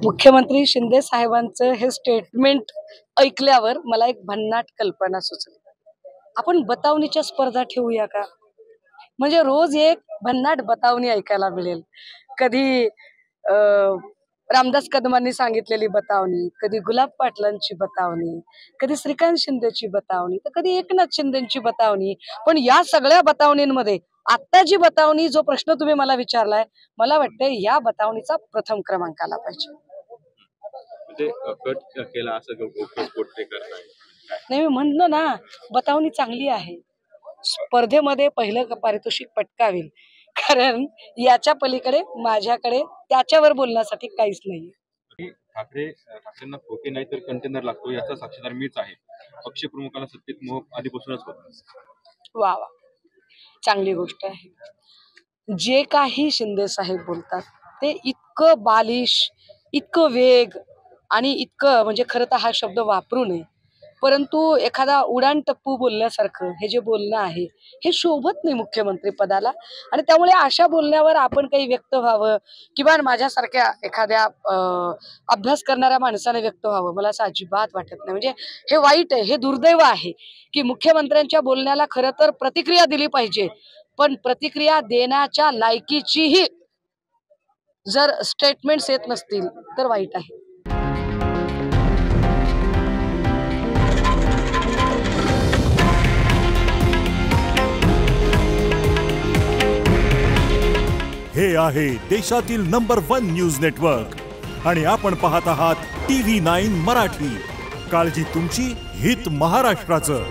मुख्यमंत्री शिंदे साहेबांचं हे स्टेटमेंट ऐकल्यावर मला एक भन्नाट कल्पना सुचली. आपण बतावणीच्या स्पर्धा ठेवूया का? म्हणजे रोज एक भन्नाट बतावणी ऐकायला मिळेल. कधी रामदास कदमांनी सांगितलेली बतावणी, कधी गुलाब पाटलांची बतावणी, कधी श्रीकांत शिंदेची बतावणी, तर कधी एकनाथ शिंदेची बतावणी. पण या सगळ्या बतावणींमध्ये आता जी बतावणी, जो प्रश्न तुम्ही मला विचारलाय, मला वाटतं या बतावणीचा प्रथम क्रमांक आला पाहिजे. नाही, मी म्हणलं ना, बतावणी चांगली आहे, स्पर्धेमध्ये पहिलं पारितोषिक पटकावेल, कारण याच्या पलीकडे माझ्याकडे त्याच्यावर बोलण्यासाठी काहीच नाही. ठाकरेंना खोके नाही तर कंटेनर लागतो याचा साक्षीदार मीच आहे. पक्षप्रमुखांना सत्तेत मोह आधीपासूनच होता. वा वा, चांगली गोष्ट आहे. जे काही शिंदे साहेब बोलतात ते इतकं बालिश, इतकं वेग आणि इतकं, म्हणजे खरं तर हा शब्द वापरू नये, परंतु एखादा उडान टप्पू बोलण्यासारखं हे जे बोलणं आहे हे शोभत नाही मुख्यमंत्री पदाला. आणि त्यामुळे अशा बोलण्यावर आपण काही व्यक्त व्हावं किंवा माझ्यासारख्या एखाद्या अभ्यास करणाऱ्या माणसाने व्यक्त व्हावं, मला असं अजिबात वाटत नाही. म्हणजे हे वाईट आहे, हे दुर्दैव आहे की मुख्यमंत्र्यांच्या बोलण्याला खरं तर प्रतिक्रिया दिली पाहिजे, पण प्रतिक्रिया देण्याच्या लायकीचीही जर स्टेटमेंट्स येत नसतील तर वाईट आहे. हे आहे देशातील नंबर 1 न्यूज नेटवर्क आणि आपण पाहत आहात TV9 मराठी. काळजी तुमची, हित महाराष्ट्राचं.